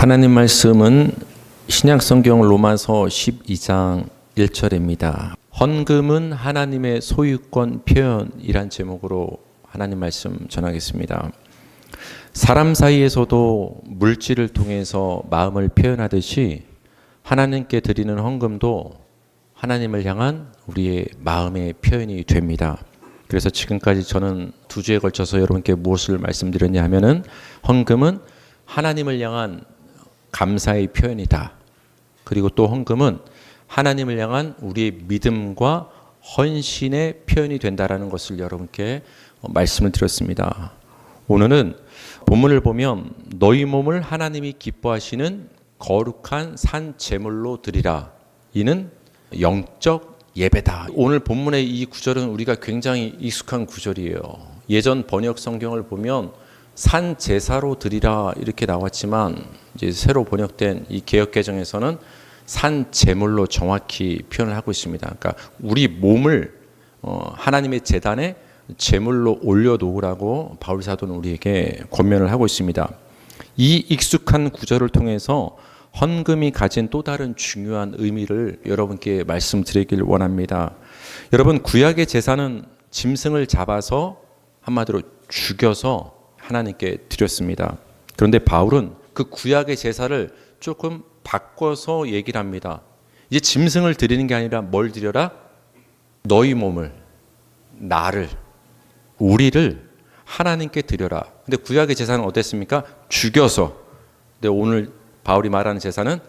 하나님 말씀은 신약성경 로마서 12장 1절입니다. 헌금은 하나님의 소유권 표현이란 제목으로 하나님 말씀 전하겠습니다. 사람 사이에서도 물질을 통해서 마음을 표현하듯이 하나님께 드리는 헌금도 하나님을 향한 우리의 마음의 표현이 됩니다. 그래서 지금까지 저는 2주에 걸쳐서 여러분께 무엇을 말씀드렸냐 하면은 헌금은 하나님을 향한 감사의 표현이다. 그리고 또 헌금은 하나님을 향한 우리의 믿음과 헌신의 표현이 된다라는 것을 여러분께 말씀을 드렸습니다. 오늘은 본문을 보면 너희 몸을 하나님이 기뻐하시는 거룩한 산 제물로 드리라. 이는 영적 예배다. 오늘 본문의 이 구절은 우리가 굉장히 익숙한 구절이에요. 예전 번역 성경을 보면 산 제사로 드리라 이렇게 나왔지만 이제 새로 번역된 이 개역 개정에서는 산 제물로 정확히 표현을 하고 있습니다. 그러니까 우리 몸을 하나님의 제단에 제물로 올려놓으라고 바울 사도는 우리에게 권면을 하고 있습니다. 이 익숙한 구절을 통해서 헌금이 가진 또 다른 중요한 의미를 여러분께 말씀드리길 원합니다. 여러분, 구약의 제사는 짐승을 잡아서 한마디로 죽여서 하나님께 드렸습니다. 그런데 바울은 그 구약의 제사를 조금 바꿔서 얘기를 합니다. 이제 짐승을 드리는 게 아니라 뭘 드려라? 너희 몸을, 나를, 우리를 하나님께 드려라. 근데 구약의 제사는 어땠습니까? 죽여서. 근데 오늘 바울이 말하는 제사는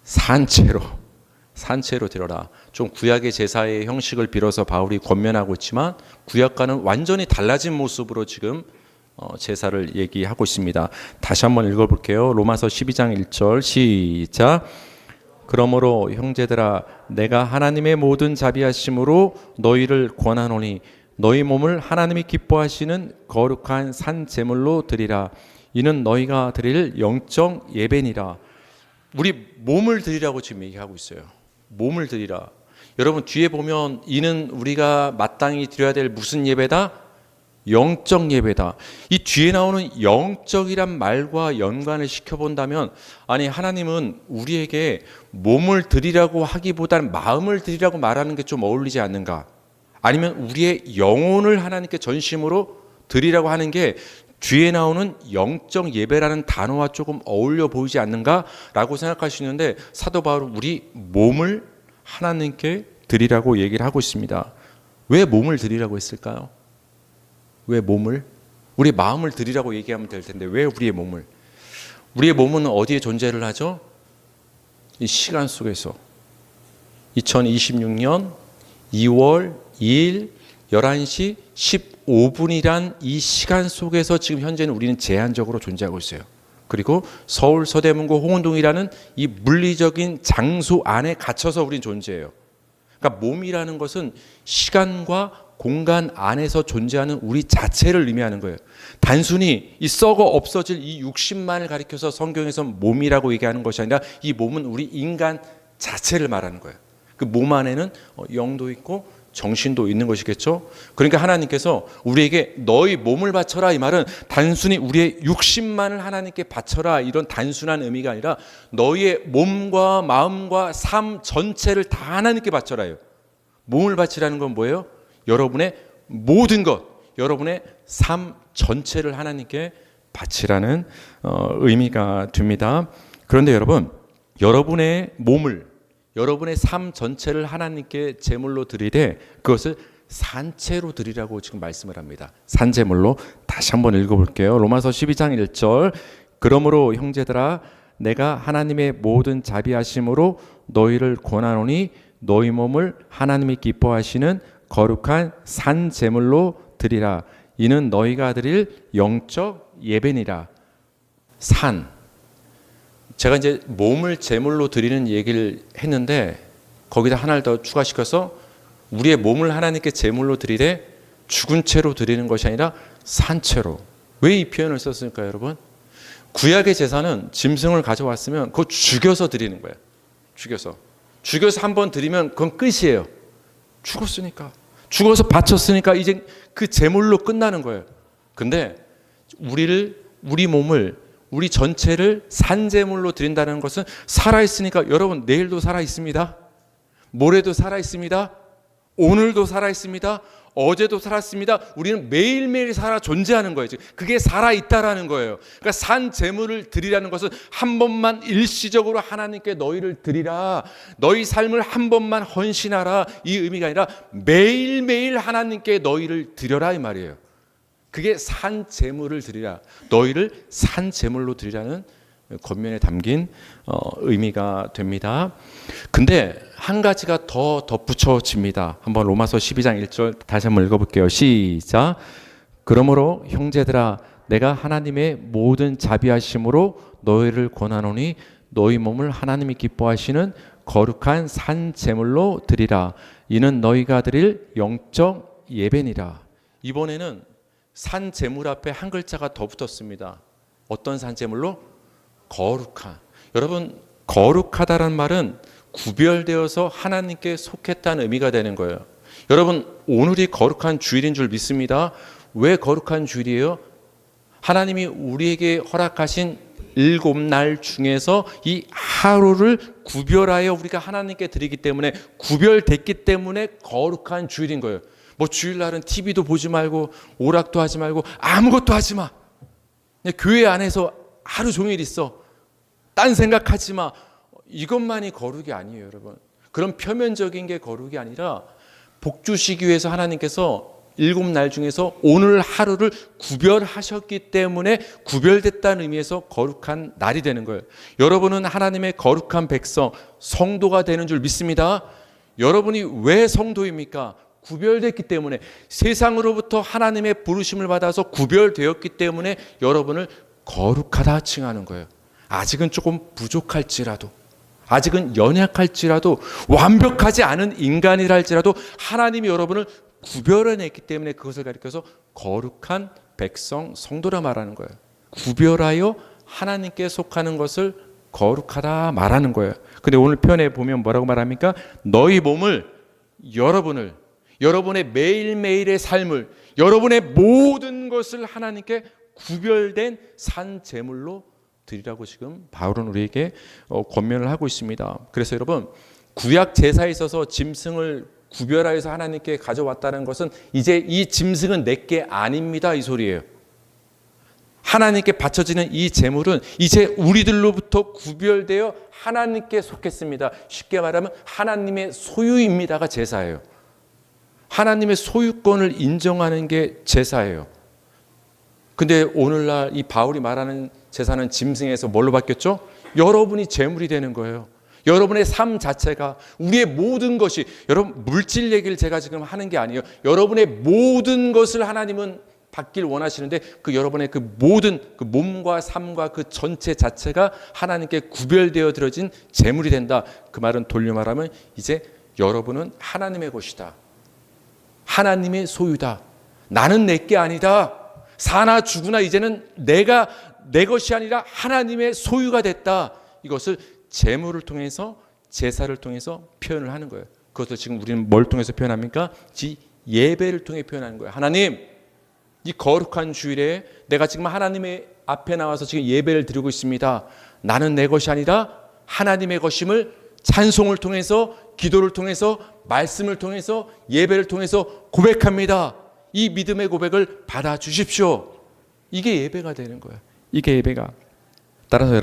산채로 드려라. 좀 구약의 제사의 형식을 빌어서 바울이 권면하고 있지만 구약과는 완전히 달라진 모습으로 지금 제사를 얘기하고 있습니다. 다시 한번 읽어볼게요. 로마서 12장 1절 시작. 그러므로 형제들아 내가 하나님의 모든 자비하심으로 너희를 권하노니 너희 몸을 하나님이 기뻐하시는 거룩한 산 제물로 드리라. 이는 너희가 드릴 영적 예배니라. 우리 몸을 드리라고 지금 얘기하고 있어요. 몸을 드리라. 여러분 뒤에 보면 이는 우리가 마땅히 드려야 될 무슨 예배다? 영적 예배다. 이 뒤에 나오는 영적이란 말과 연관을 시켜본다면 아니 하나님은 우리에게 몸을 드리라고 하기보다는 마음을 드리라고 말하는 게 좀 어울리지 않는가? 아니면 우리의 영혼을 하나님께 전심으로 드리라고 하는 게 뒤에 나오는 영적 예배라는 단어와 조금 어울려 보이지 않는가라고 생각할 수 있는데 사도 바울은 우리 몸을 하나님께 드리라고 얘기를 하고 있습니다. 왜 몸을 드리라고 했을까요? 왜 몸을? 우리 마음을 드리라고 얘기하면 될 텐데 왜 우리의 몸을? 우리의 몸은 어디에 존재를 하죠? 이 시간 속에서 2026년 2월 2일 11시 15분이란 이 시간 속에서 지금 현재는 우리는 제한적으로 존재하고 있어요. 그리고 서울 서대문구 홍은동이라는 이 물리적인 장소 안에 갇혀서 우리는 존재해요. 그러니까 몸이라는 것은 시간과 공간 안에서 존재하는 우리 자체를 의미하는 거예요. 단순히 이 썩어 없어질 이 육신만을 가리켜서 성경에서 몸이라고 얘기하는 것이 아니라 이 몸은 우리 인간 자체를 말하는 거예요. 그 몸 안에는 영도 있고 정신도 있는 것이겠죠. 그러니까 하나님께서 우리에게 너희 몸을 바쳐라 이 말은 단순히 우리의 육신만을 하나님께 바쳐라 이런 단순한 의미가 아니라 너희의 몸과 마음과 삶 전체를 다 하나님께 바쳐라요. 몸을 바치라는 건 뭐예요? 여러분의 모든 것, 여러분의 삶 전체를 하나님께 바치라는 의미가 됩니다. 그런데 여러분, 여러분의 몸을, 여러분의 삶 전체를 하나님께 제물로 드리되 그것을 산채로 드리라고 지금 말씀을 합니다. 산제물로. 다시 한번 읽어볼게요. 로마서 12장 1절. 그러므로 형제들아 내가 하나님의 모든 자비하심으로 너희를 권하노니 너희 몸을 하나님이 기뻐하시는 거룩한 산 제물로 드리라. 이는 너희가 드릴 영적 예배니라. 산. 제가 이제 몸을 제물로 드리는 얘기를 했는데 거기다 하나를 더 추가시켜서 우리의 몸을 하나님께 제물로 드리되 죽은 채로 드리는 것이 아니라 산채로. 왜 이 표현을 썼을까요, 여러분? 구약의 제사는 짐승을 가져왔으면 그거 죽여서 드리는 거예요. 죽여서 한번 드리면 그건 끝이에요. 죽었으니까. 죽어서 바쳤으니까 이제 그 제물로 끝나는 거예요. 근데 우리 몸을 우리 전체를 산제물로 드린다는 것은 살아있으니까 여러분 내일도 살아있습니다. 모레도 살아있습니다. 오늘도 살아있습니다. 어제도 살았습니다. 우리는 매일매일 살아 존재하는 거예요. 그게 살아있다라는 거예요. 그러니까 산 제물을 드리라는 것은 한 번만 일시적으로 하나님께 너희를 드리라, 너희 삶을 한 번만 헌신하라, 이 의미가 아니라 매일매일 하나님께 너희를 드려라 이 말이에요. 그게 산 제물을 드리라, 너희를 산 제물로 드리라는 권면에 담긴 의미가 됩니다. 근데 한 가지가 더 덧붙여집니다. 한번 로마서 12장 1절 다시 한번 읽어볼게요. 시작. 그러므로 형제들아 내가 하나님의 모든 자비하심으로 너희를 권하노니 너희 몸을 하나님이 기뻐하시는 거룩한 산 제물로 드리라. 이는 너희가 드릴 영적 예배니라. 이번에는 산 제물 앞에 한 글자가 더 붙었습니다. 어떤 산 제물로? 거룩한. 여러분, 거룩하다는 말은 구별되어서 하나님께 속했다는 의미가 되는 거예요. 여러분, 오늘이 거룩한 주일인 줄 믿습니다. 왜 거룩한 주일이에요? 하나님이 우리에게 허락하신 7날 중에서 이 하루를 구별하여 우리가 하나님께 드리기 때문에, 구별됐기 때문에 거룩한 주일인 거예요. 뭐 주일날은 TV도 보지 말고 오락도 하지 말고 아무것도 하지 마, 그냥 교회 안에서 하루 종일 있어, 딴 생각하지 마, 이것만이 거룩이 아니에요. 여러분, 그런 표면적인 게 거룩이 아니라 복 주시기 위해서 하나님께서 7날 중에서 오늘 하루를 구별하셨기 때문에 구별됐다는 의미에서 거룩한 날이 되는 거예요. 여러분은 하나님의 거룩한 백성, 성도가 되는 줄 믿습니다. 여러분이 왜 성도입니까? 구별됐기 때문에, 세상으로부터 하나님의 부르심을 받아서 구별되었기 때문에 여러분을 거룩하다 칭하는 거예요. 아직은 조금 부족할지라도, 아직은 연약할지라도, 완벽하지 않은 인간이라 할지라도 하나님이 여러분을 구별해냈기 때문에 그것을 가리켜서 거룩한 백성, 성도라 말하는 거예요. 구별하여 하나님께 속하는 것을 거룩하다 말하는 거예요. 근데 오늘 표현에 보면 뭐라고 말합니까? 너희 몸을, 여러분의 매일매일의 삶을, 여러분의 모든 것을 하나님께 구별된 산 제물로 드리라고 지금 바울은 우리에게 권면을 하고 있습니다. 그래서 여러분, 구약 제사에 있어서 짐승을 구별하여서 하나님께 가져왔다는 것은 이제 이 짐승은 내게 아닙니다, 이 소리예요. 하나님께 바쳐지는 이 제물은 이제 우리들로부터 구별되어 하나님께 속했습니다. 쉽게 말하면 하나님의 소유입니다가 제사예요. 하나님의 소유권을 인정하는 게 제사예요. 근데 오늘날 이 바울이 말하는 제사는 짐승에서 뭘로 바뀌었죠? 여러분이 제물이 되는 거예요. 여러분의 삶 자체가, 우리의 모든 것이, 여러분 물질 얘기를 제가 지금 하는 게 아니에요. 여러분의 모든 것을 하나님은 받길 원하시는데 그 여러분의 그 모든 그 몸과 삶과 그 전체 자체가 하나님께 구별되어 드려진 제물이 된다. 그 말은 돌려 말하면 이제 여러분은 하나님의 것이다. 하나님의 소유다. 나는 내게 아니다. 사나 죽으나 이제는 내가 내 것이 아니라 하나님의 소유가 됐다. 이것을 제물을 통해서, 제사를 통해서 표현을 하는 거예요. 그것을 지금 우리는 뭘 통해서 표현합니까? 예배를 통해 표현하는 거예요. 하나님, 이 거룩한 주일에 내가 지금 하나님의 앞에 나와서 지금 예배를 드리고 있습니다. 나는 내 것이 아니라 하나님의 것임을 찬송을 통해서, 기도를 통해서, 말씀을 통해서, 예배를 통해서 고백합니다. 이 믿음의 고백을 받아주십시오. 이게 예배가 되는 거예요. 이게 예배가. 따라서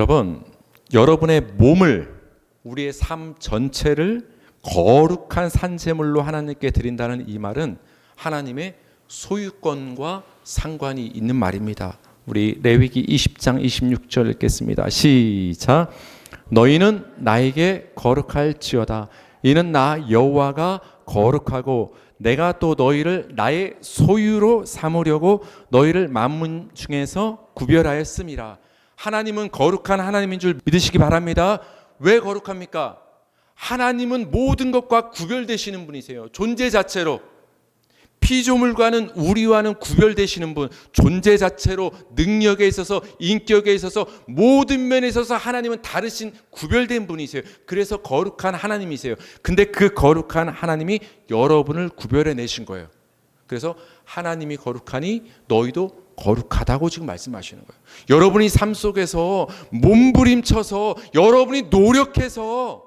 여러분의 몸을, 우리의 삶 전체를 거룩한 산제물로 하나님께 드린다는 이 말은 하나님의 소유권과 상관이 있는 말입니다. 우리 레위기 20장 26절 읽겠습니다. 시작. 너희는 나에게 거룩할지어다. 이는 나 여호와가 거룩하고 내가 또 너희를 나의 소유로 삼으려고 너희를 만민 중에서 구별하였음이라. 하나님은 거룩한 하나님인 줄 믿으시기 바랍니다. 왜 거룩합니까? 하나님은 모든 것과 구별되시는 분이세요. 존재 자체로. 피조물과는, 우리와는 구별되시는 분, 존재 자체로, 능력에 있어서, 인격에 있어서, 모든 면에 있어서 하나님은 다르신 구별된 분이세요. 그래서 거룩한 하나님이세요. 근데 그 거룩한 하나님이 여러분을 구별해 내신 거예요. 그래서 하나님이 거룩하니 너희도 거룩하다고 지금 말씀하시는 거예요. 여러분이 삶 속에서 몸부림쳐서 여러분이 노력해서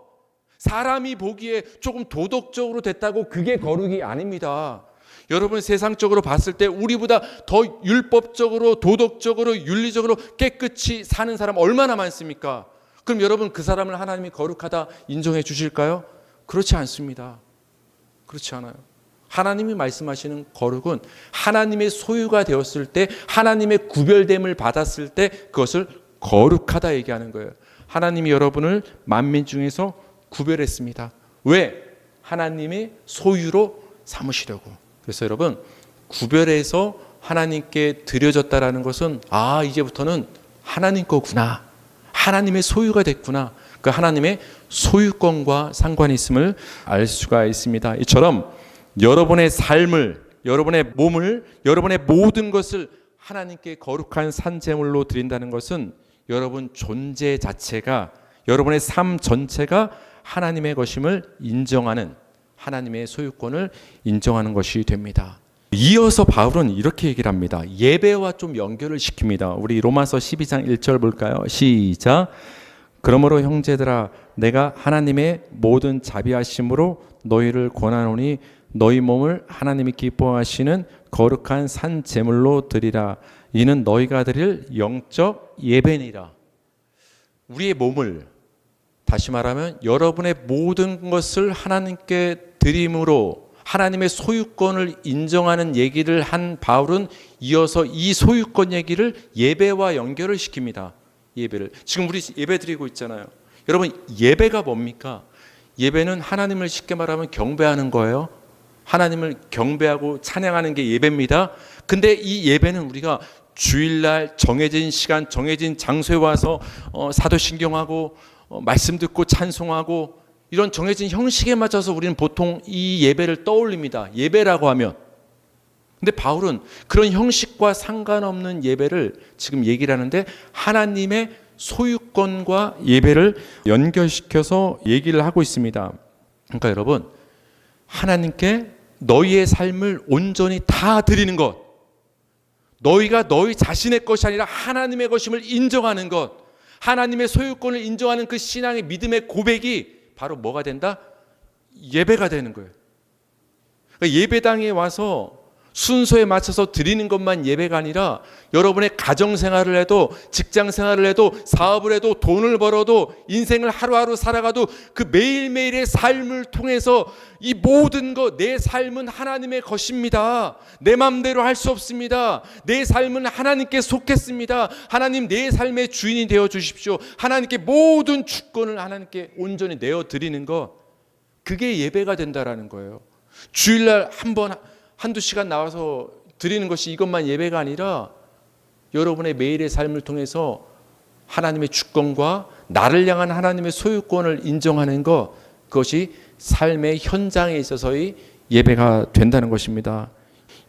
사람이 보기에 조금 도덕적으로 됐다고 그게 거룩이 아닙니다. 여러분 세상적으로 봤을 때 우리보다 더 율법적으로 도덕적으로 윤리적으로 깨끗이 사는 사람 얼마나 많습니까? 그럼 여러분 그 사람을 하나님이 거룩하다 인정해 주실까요? 그렇지 않습니다. 그렇지 않아요. 하나님이 말씀하시는 거룩은 하나님의 소유가 되었을 때 하나님의 구별됨을 받았을 때 그것을 거룩하다 얘기하는 거예요. 하나님이 여러분을 만민 중에서 구별했습니다. 왜? 하나님의 소유로 삼으시려고. 그래서 여러분 구별해서 하나님께 드려졌다라는 것은 이제부터는 하나님 거구나. 하나님의 소유가 됐구나. 그 하나님의 소유권과 상관이 있음을 알 수가 있습니다. 이처럼 여러분의 삶을, 여러분의 몸을, 여러분의 모든 것을 하나님께 거룩한 산제물로 드린다는 것은 여러분 존재 자체가, 여러분의 삶 전체가 하나님의 것임을 인정하는, 하나님의 소유권을 인정하는 것이 됩니다. 이어서 바울은 이렇게 얘기를 합니다. 예배와 좀 연결을 시킵니다. 우리 로마서 12장 1절 볼까요? 시작. 그러므로 형제들아 내가 하나님의 모든 자비하심으로 너희를 권하노니 너희 몸을 하나님이 기뻐하시는 거룩한 산 제물로 드리라. 이는 너희가 드릴 영적 예배니라. 우리의 몸을, 다시 말하면 여러분의 모든 것을 하나님께 드림으로 하나님의 소유권을 인정하는 얘기를 한 바울은 이어서 이 소유권 얘기를 예배와 연결을 시킵니다. 예배를. 지금 우리 예배 드리고 있잖아요. 여러분 예배가 뭡니까? 예배는 하나님을 쉽게 말하면 경배하는 거예요. 하나님을 경배하고 찬양하는 게 예배입니다. 근데 이 예배는 우리가 주일날 정해진 시간 정해진 장소에 와서 사도신경하고 말씀 듣고 찬송하고 이런 정해진 형식에 맞춰서 우리는 보통 이 예배를 떠올립니다. 예배라고 하면. 근데 바울은 그런 형식과 상관없는 예배를 지금 얘기를 하는데 하나님의 소유권과 예배를 연결시켜서 얘기를 하고 있습니다. 그러니까 여러분 하나님께 너희의 삶을 온전히 다 드리는 것, 너희가 너희 자신의 것이 아니라 하나님의 것임을 인정하는 것, 하나님의 소유권을 인정하는 그 신앙의 믿음의 고백이 바로 뭐가 된다? 예배가 되는 거예요. 그러니까 예배당에 와서 순서에 맞춰서 드리는 것만 예배가 아니라 여러분의 가정생활을 해도 직장생활을 해도 사업을 해도 돈을 벌어도 인생을 하루하루 살아가도 그 매일매일의 삶을 통해서 이 모든 것, 내 삶은 하나님의 것입니다. 내 맘대로 할 수 없습니다. 내 삶은 하나님께 속했습니다. 하나님 내 삶의 주인이 되어 주십시오. 하나님께 모든 주권을 하나님께 온전히 내어드리는 것, 그게 예배가 된다라는 거예요. 주일날 한두 시간 나와서 드리는 것이 이것만 예배가 아니라 여러분의 매일의 삶을 통해서 하나님의 주권과 나를 향한 하나님의 소유권을 인정하는 것, 그것이 삶의 현장에 있어서의 예배가 된다는 것입니다.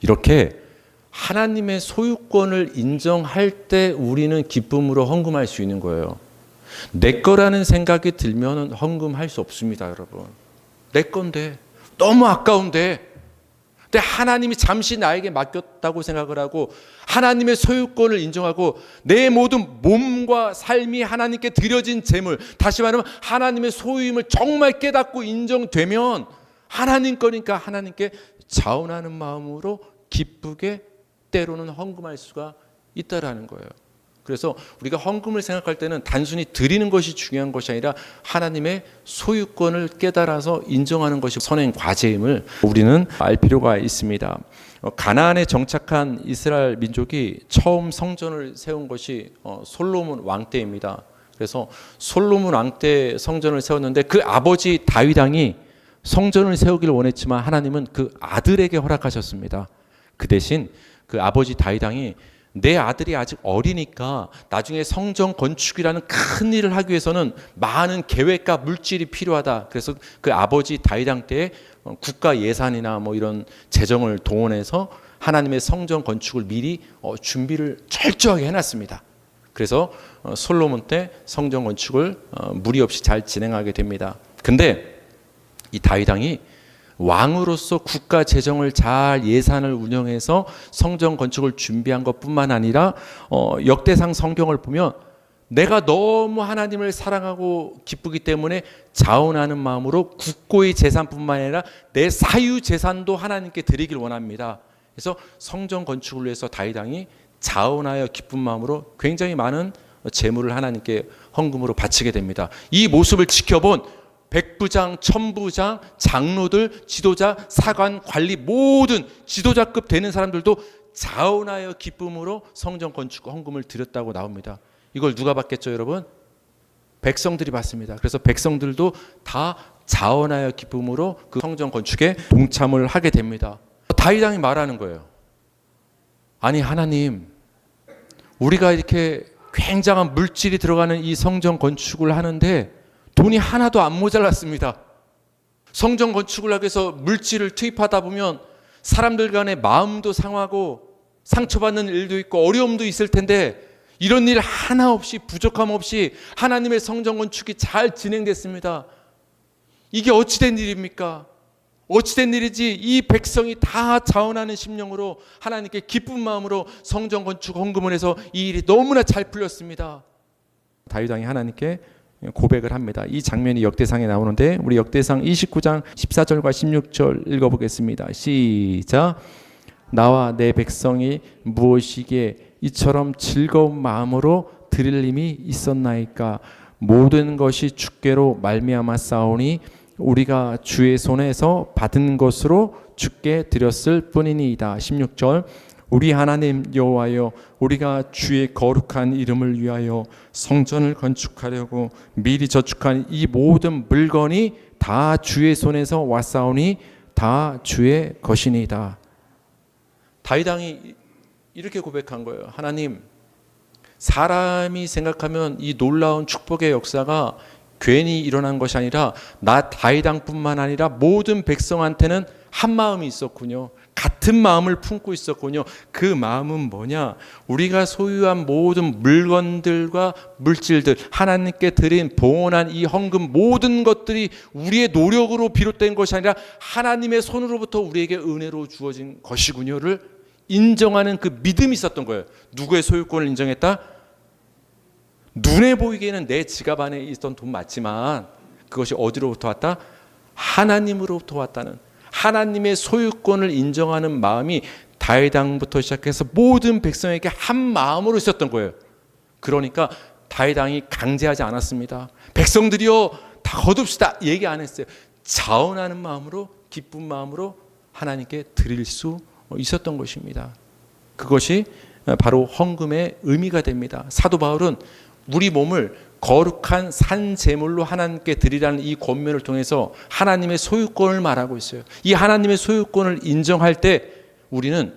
이렇게 하나님의 소유권을 인정할 때 우리는 기쁨으로 헌금할 수 있는 거예요. 내 거라는 생각이 들면 헌금할 수 없습니다, 여러분. 내 건데, 너무 아까운데, 근데 하나님이 잠시 나에게 맡겼다고 생각을 하고 하나님의 소유권을 인정하고 내 모든 몸과 삶이 하나님께 드려진 재물, 다시 말하면 하나님의 소유임을 정말 깨닫고 인정되면 하나님 거니까 하나님께 자원하는 마음으로 기쁘게 때로는 헌금할 수가 있다라는 거예요. 그래서 우리가 헌금을 생각할 때는 단순히 드리는 것이 중요한 것이 아니라 하나님의 소유권을 깨달아서 인정하는 것이 선행 과제임을 우리는 알 필요가 있습니다. 가나안에 정착한 이스라엘 민족이 처음 성전을 세운 것이 솔로몬 왕 때입니다. 그래서 솔로몬 왕 때 성전을 세웠는데 그 아버지 다윗 왕이 성전을 세우기를 원했지만 하나님은 그 아들에게 허락하셨습니다. 그 대신 그 아버지 다윗 왕이 내 아들이 아직 어리니까 나중에 성전 건축이라는 큰 일을 하기 위해서는 많은 계획과 물질이 필요하다. 그래서 그 아버지 다윗 왕 때에 국가 예산이나 뭐 이런 재정을 동원해서 하나님의 성전 건축을 미리 준비를 철저하게 해놨습니다. 그래서 솔로몬 때 성전 건축을 무리 없이 잘 진행하게 됩니다. 근데 이 다윗 왕이 왕으로서 국가 재정을 잘 예산을 운영해서 성전 건축을 준비한 것뿐만 아니라 역대상 성경을 보면 내가 너무 하나님을 사랑하고 기쁘기 때문에 자원하는 마음으로 국고의 재산뿐만 아니라 내 사유 재산도 하나님께 드리길 원합니다. 그래서 성전 건축을 위해서 다윗 왕이 자원하여 기쁜 마음으로 굉장히 많은 재물을 하나님께 헌금으로 바치게 됩니다. 이 모습을 지켜본 백부장, 천부장, 장로들, 지도자, 사관, 관리 모든 지도자급 되는 사람들도 자원하여 기쁨으로 성전 건축 헌금을 드렸다고 나옵니다. 이걸 누가 받겠죠, 여러분? 백성들이 받습니다. 그래서 백성들도 다 자원하여 기쁨으로 그 성전 건축에 동참을 하게 됩니다. 다윗 왕이 말하는 거예요. 아니 하나님, 우리가 이렇게 굉장한 물질이 들어가는 이 성전 건축을 하는데 돈이 하나도 안 모자랐습니다. 성전 건축을 하기 위해서 물질을 투입하다 보면 사람들 간의 마음도 상하고 상처받는 일도 있고 어려움도 있을 텐데 이런 일 하나 없이 부족함 없이 하나님의 성전 건축이 잘 진행됐습니다. 이게 어찌된 일입니까? 어찌된 일이지 이 백성이 다 자원하는 심령으로 하나님께 기쁜 마음으로 성전 건축 헌금을 해서 이 일이 너무나 잘 풀렸습니다. 다윗 왕이 하나님께 고백을 합니다. 이 장면이 역대상에 나오는데 우리 역대상 29장 14절과 16절 읽어보겠습니다. 시작. 나와 내 백성이 무엇이기에 이처럼 즐거운 마음으로 드릴 힘이 있었나이까. 모든 것이 주께로 말미암아 싸우니 우리가 주의 손에서 받은 것으로 주께 드렸을 뿐이니이다. 16절. 우리 하나님 여호와여, 우리가 주의 거룩한 이름을 위하여 성전을 건축하려고 미리 저축한 이 모든 물건이 다 주의 손에서 왔사오니 다 주의 것이니이다. 다윗 왕이 이렇게 고백한 거예요. 하나님, 사람이 생각하면 이 놀라운 축복의 역사가 괜히 일어난 것이 아니라 나 다윗 왕뿐만 아니라 모든 백성한테는 한 마음이 있었군요. 같은 마음을 품고 있었군요. 그 마음은 뭐냐? 우리가 소유한 모든 물건들과 물질들, 하나님께 드린 봉헌한 이 헌금 모든 것들이 우리의 노력으로 비롯된 것이 아니라 하나님의 손으로부터 우리에게 은혜로 주어진 것이군요를 인정하는 그 믿음이 있었던 거예요. 누구의 소유권을 인정했다? 눈에 보이기에는 내 지갑 안에 있던 돈 맞지만 그것이 어디로부터 왔다? 하나님으로부터 왔다는, 하나님의 소유권을 인정하는 마음이 다윗 왕부터 시작해서 모든 백성에게 한 마음으로 있었던 거예요. 그러니까 다윗 왕이 강제하지 않았습니다. 백성들이요 다 거둡시다 얘기 안 했어요. 자원하는 마음으로, 기쁜 마음으로 하나님께 드릴 수 있었던 것입니다. 그것이 바로 헌금의 의미가 됩니다. 사도 바울은 우리 몸을 거룩한 산 제물로 하나님께 드리라는 이 권면을 통해서 하나님의 소유권을 말하고 있어요. 이 하나님의 소유권을 인정할 때 우리는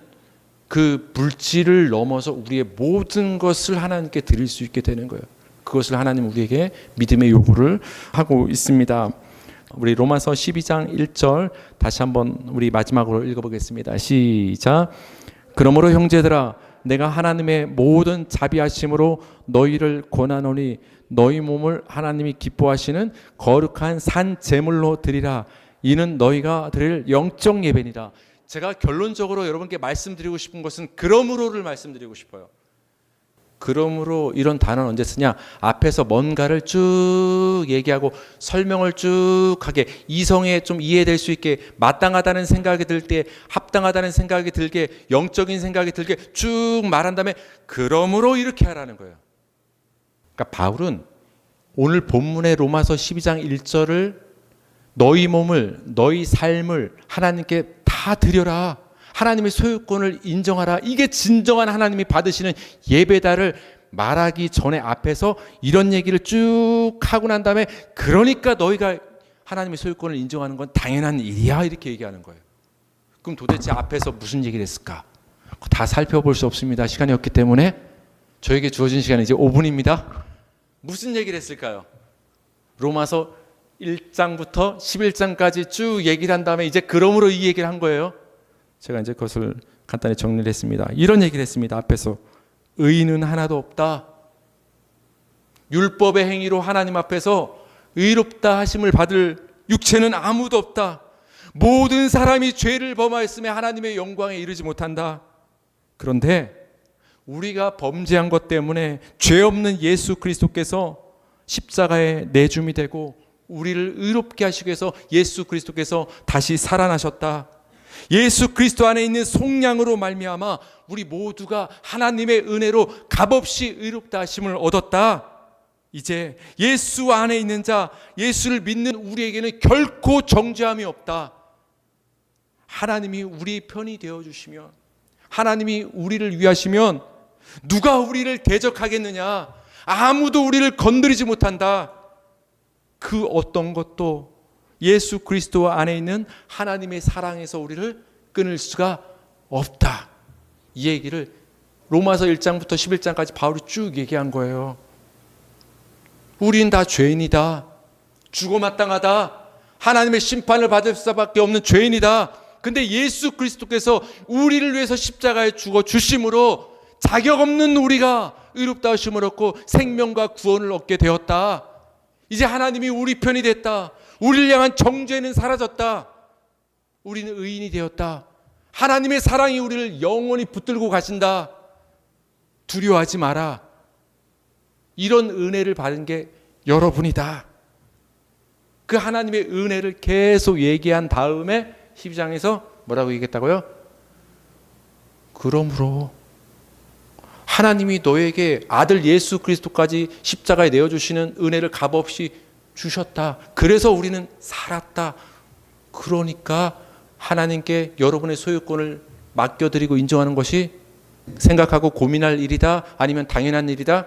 그 물질을 넘어서 우리의 모든 것을 하나님께 드릴 수 있게 되는 거예요. 그것을 하나님 우리에게 믿음의 요구를 하고 있습니다. 우리 로마서 12장 1절 다시 한번 우리 마지막으로 읽어보겠습니다. 시작. 그러므로 형제들아, 내가 하나님의 모든 자비하심으로 너희를 권하노니 너희 몸을 하나님이 기뻐하시는 거룩한 산 제물로 드리라. 이는 너희가 드릴 영적 예배니라. 제가 결론적으로 여러분께 말씀드리고 싶은 것은 그러므로를 말씀드리고 싶어요. 그러므로 이런 단어는 언제 쓰냐? 앞에서 뭔가를 쭉 얘기하고 설명을 쭉 하게, 이성에 좀 이해될 수 있게, 마땅하다는 생각이 들 때, 합당하다는 생각이 들게, 영적인 생각이 들게 쭉 말한 다음에 그러므로 이렇게 하라는 거예요. 그러니까 바울은 오늘 본문의 로마서 12장 1절을 너희 몸을, 너희 삶을 하나님께 다 드려라, 하나님의 소유권을 인정하라, 이게 진정한 하나님이 받으시는 예배다를 말하기 전에 앞에서 이런 얘기를 쭉 하고 난 다음에 그러니까 너희가 하나님의 소유권을 인정하는 건 당연한 일이야 이렇게 얘기하는 거예요. 그럼 도대체 앞에서 무슨 얘기를 했을까? 다 살펴볼 수 없습니다. 시간이 없기 때문에 저에게 주어진 시간은 이제 5분입니다. 무슨 얘기를 했을까요? 로마서 1장부터 11장까지 쭉 얘기를 한 다음에 이제 그러므로 이 얘기를 한 거예요. 제가 이제 그것을 간단히 정리를 했습니다. 이런 얘기를 했습니다. 앞에서 의인은 하나도 없다. 율법의 행위로 하나님 앞에서 의롭다 하심을 받을 육체는 아무도 없다. 모든 사람이 죄를 범하였음에 하나님의 영광에 이르지 못한다. 그런데 우리가 범죄한 것 때문에 죄 없는 예수 그리스도께서 십자가에 내줌이 되고 우리를 의롭게 하시기 위해서 예수 그리스도께서 다시 살아나셨다. 예수 그리스도 안에 있는 속량으로 말미암아 우리 모두가 하나님의 은혜로 값없이 의롭다 하심을 얻었다. 이제 예수 안에 있는 자, 예수를 믿는 우리에게는 결코 정죄함이 없다. 하나님이 우리 편이 되어주시면, 하나님이 우리를 위하시면 누가 우리를 대적하겠느냐? 아무도 우리를 건드리지 못한다. 그 어떤 것도 예수 그리스도 안에 있는 하나님의 사랑에서 우리를 끊을 수가 없다. 이 얘기를 로마서 1장부터 11장까지 바울이 쭉 얘기한 거예요. 우린 다 죄인이다. 죽어 마땅하다. 하나님의 심판을 받을 수밖에 없는 죄인이다. 근데 예수 그리스도께서 우리를 위해서 십자가에 죽어 주심으로 자격 없는 우리가 의롭다 하심을 얻고 생명과 구원을 얻게 되었다. 이제 하나님이 우리 편이 됐다. 우리를 향한 정죄는 사라졌다. 우리는 의인이 되었다. 하나님의 사랑이 우리를 영원히 붙들고 가신다. 두려워하지 마라. 이런 은혜를 받은 게 여러분이다. 그 하나님의 은혜를 계속 얘기한 다음에 12장에서 뭐라고 얘기했다고요? 그러므로 하나님이 너에게 아들 예수 그리스도까지 십자가에 내어주시는 은혜를 값없이 주셨다. 그래서 우리는 살았다. 그러니까 하나님께 여러분의 소유권을 맡겨드리고 인정하는 것이 생각하고 고민할 일이다? 아니면 당연한 일이다?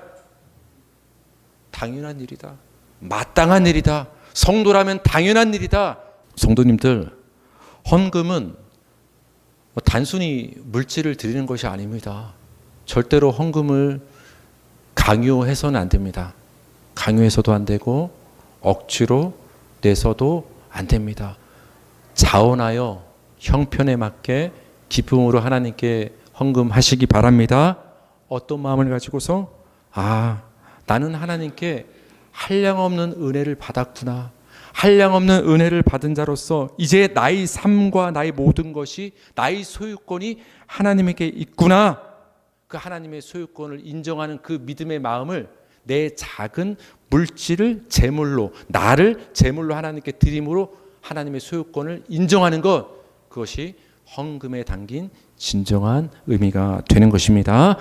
당연한 일이다. 마땅한 일이다. 성도라면 당연한 일이다. 성도님들, 헌금은 단순히 물질을 드리는 것이 아닙니다. 절대로 헌금을 강요해서는 안 됩니다. 강요해서도 안 되고 억지로 내서도 안 됩니다. 자원하여 형편에 맞게 기쁨으로 하나님께 헌금하시기 바랍니다. 어떤 마음을 가지고서 나는 하나님께 한량없는 은혜를 받았구나. 한량없는 은혜를 받은 자로서 이제 나의 삶과 나의 모든 것이, 나의 소유권이 하나님에게 있구나. 그 하나님의 소유권을 인정하는 그 믿음의 마음을 내 작은 물질을 제물로, 나를 제물로 하나님께 드림으로 하나님의 소유권을 인정하는 것, 그것이 헌금에 담긴 진정한 의미가 되는 것입니다.